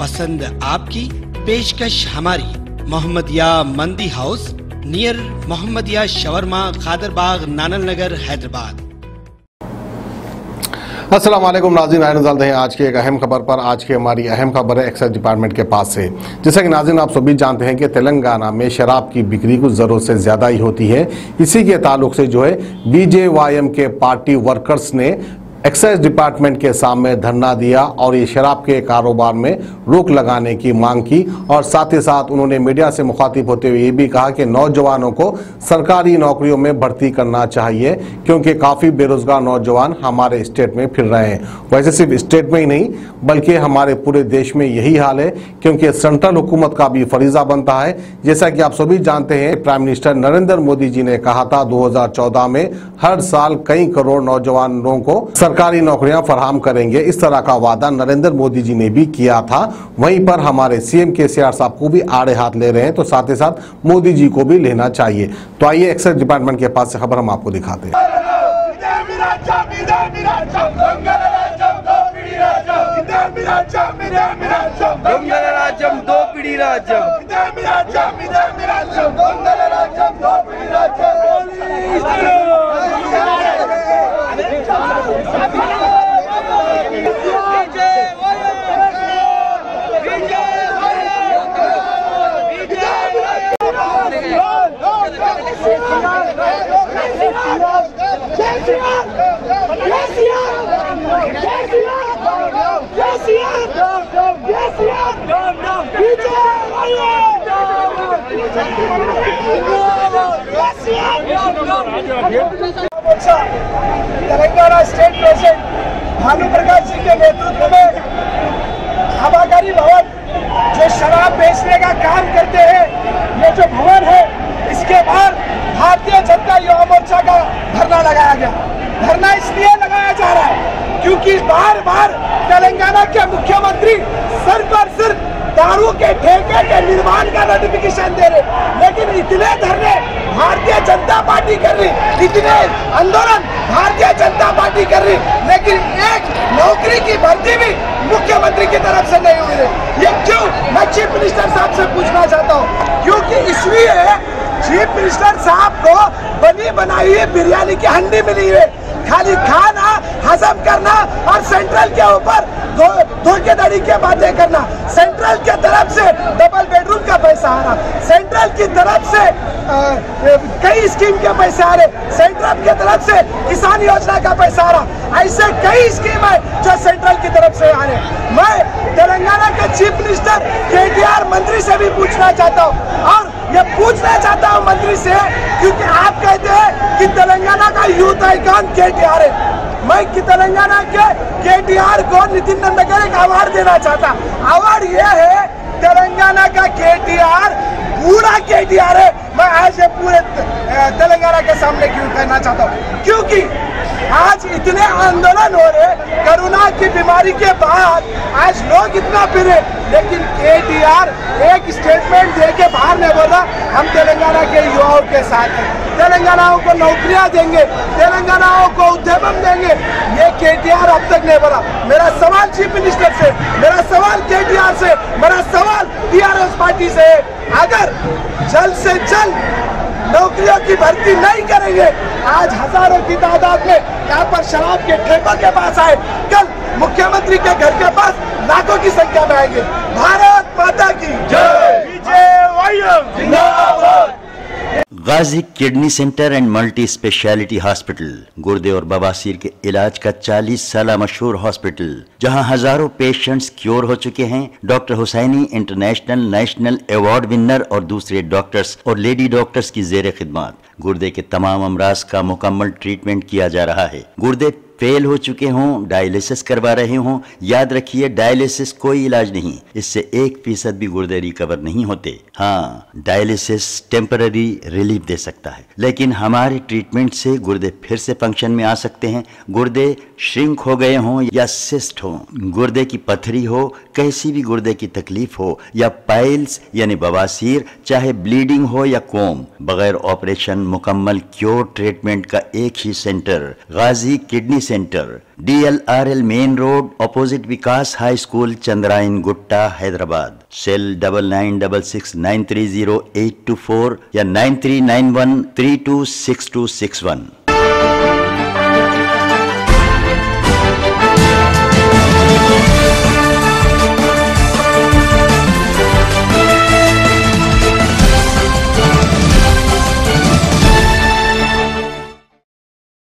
पसंद आपकी, पेशकश हमारी। मोहम्मदिया मंदी house near Mohammadia shawarma, Khadarbagh, नानल नगर, हैदराबाद। अस्सलाम वालेकुम नाज़रीन, आए नज़र हैं आज की एक अहम खबर पर। आज की हमारी अहम खबर है एक्साइज डिपार्टमेंट के पास से। जैसा कि नाज़रीन आप सभी जानते हैं कि तेलंगाना में शराब की बिक्री कुछ ज़रूरत से ज़्यादा ही होती है। इसी के ताल्लुक से जो है बीजेवाईएम के पार्टी वर्कर्स ने एक्साइज डिपार्टमेंट के सामने धरना दिया और ये शराब के कारोबार में रोक लगाने की मांग की। और साथ ही साथ उन्होंने मीडिया से मुखातिब होते हुए ये भी कहा कि नौजवानों को सरकारी नौकरियों में भर्ती करना चाहिए, क्योंकि काफ़ी बेरोजगार नौजवान हमारे स्टेट में फिर रहे हैं। वैसे सिर्फ स्टेट में ही नहीं बल्कि हमारे पूरे देश में यही हाल है, क्योंकि सेंट्रल हुकूमत का भी फरीजा बनता है। जैसा कि आप सभी जानते हैं, प्राइम मिनिस्टर नरेंद्र मोदी जी ने कहा था 2014 में हर साल कई करोड़ नौजवानों को सरकारी नौकरियां फराहम करेंगे। इस तरह का वादा नरेंद्र मोदी जी ने भी किया था। वहीं पर हमारे सीएम केसीआर साहब को भी आड़े हाथ ले रहे हैं, तो साथ ही साथ मोदी जी को भी लेना चाहिए। तो आइए एक्साइज डिपार्टमेंट के पास से खबर हम आपको दिखाते हैं। तेलंगाना स्टेट प्रेसिडेंट भानु प्रकाश जी के नेतृत्व में आबाकारी भवन जो शराब बेचने का काम करते हैं, ये जो भवन है, इसके बाहर भारतीय जनता युवा मोर्चा का धरना लगाया गया। धरना इसलिए लगाया जा रहा है क्योंकि बार बार तेलंगाना के मुख्यमंत्री सिर्फ और सिर्फ दारू के ठेके के निर्माण का नोटिफिकेशन दे रहे, लेकिन इतने धरने भारतीय जनता पार्टी कर रही, इतने आंदोलन भारतीय जनता पार्टी कर रही, लेकिन एक नौकरी की भर्ती भी मुख्यमंत्री की तरफ से नहीं हुई रही। ये क्यों, मैं चीफ मिनिस्टर साहब से पूछना चाहता हूँ। क्योंकि इसलिए चीफ मिनिस्टर साहब को बनी बनाई हुई बिरयानी की हंडी मिली है, खाली खाना, हजम करना और सेंट्रल के ऊपर धोखेधड़ी की बातें करना। सेंट्रल की तरफ से डबल बेडरूम का पैसा आ रहा, सेंट्रल की तरफ से कई स्कीम के पैसे आ रहे, सेंट्रल की तरफ से किसान योजना का पैसा आ रहा, ऐसे कई स्कीम है जो सेंट्रल की तरफ से आ रहे। मैं तेलंगाना के चीफ मिनिस्टर केटीआर मंत्री से भी पूछना चाहता हूँ, और ये पूछना चाहता हूँ मंत्री से, क्योंकि आप कहते हैं कि तेलंगाना का यूथ आइकॉन केटीआर है। मैं कि तेलंगाना के केटीआर को नितिन नंदकर एक अवार्ड देना चाहता। अवार्ड ये है, तेलंगाना का केटीआर पूरा केटीआर है। मैं आज ये पूरे तेलंगाना के सामने क्यों कहना चाहता हूँ, क्योंकि आज इतने आंदोलन हो रहे, कोरोना की बीमारी के बाद आज लोग इतना फिरे, लेकिन केटीआर एक स्टेटमेंट दे के बाहर नहीं बोला हम तेलंगाना के युवाओं के साथ हैं, तेलंगानाओं को नौकरियां देंगे, तेलंगानाओं को उद्यम देंगे। ये केटीआर अब तक नहीं बोला। मेरा सवाल चीफ मिनिस्टर से, मेरा सवाल केटीआर से, मेरा सवाल टीआरएस पार्टी से, अगर जल्द से जल्द नौकरियों की भर्ती नहीं करेंगे, आज हजारों की तादाद में यहाँ पर शराब के ठेकों के पास आए, कल मुख्यमंत्री के घर के पास लाखों की संख्या में आएंगे। भारत माता की जय, बीजेवाईएम जिंदाबाद। Ghazi kidney centre and multi speciality hospital, गुर्दे और बवासीर के इलाज का 40 साल मशहूर हॉस्पिटल, जहां हजारों पेशेंट्स क्योर हो चुके हैं। Doctor Hussaini international national award winner और दूसरे डॉक्टर्स और लेडी डॉक्टर्स की जेर खिदमत गुर्दे के तमाम अमराज का मुकम्मल ट्रीटमेंट किया जा रहा है। गुर्दे फेल हो चुके हों, डायलिसिस करवा रहे हों, याद रखिए डायलिसिस कोई इलाज नहीं, इससे 1% भी गुर्दे रिकवर नहीं होते। हाँ, डायलिसिस टेम्पररी रिलीफ दे सकता है, लेकिन हमारे ट्रीटमेंट से गुर्दे फिर से फंक्शन में आ सकते हैं। गुर्दे श्रिंक हो गए हों या सिस्ट हो, गुर्दे की पथरी हो, कैसी भी गुर्दे की तकलीफ हो, या पाइल्स यानी बवासीर, चाहे ब्लीडिंग हो या कोम, बगैर ऑपरेशन मुकम्मल क्योर ट्रीटमेंट का एक ही centre Ghazi kidney centre, DLRL main road, opposite Vikas high school, Chandrayan Gutta, Hyderabad. Cell 9966930824 या 9391326261।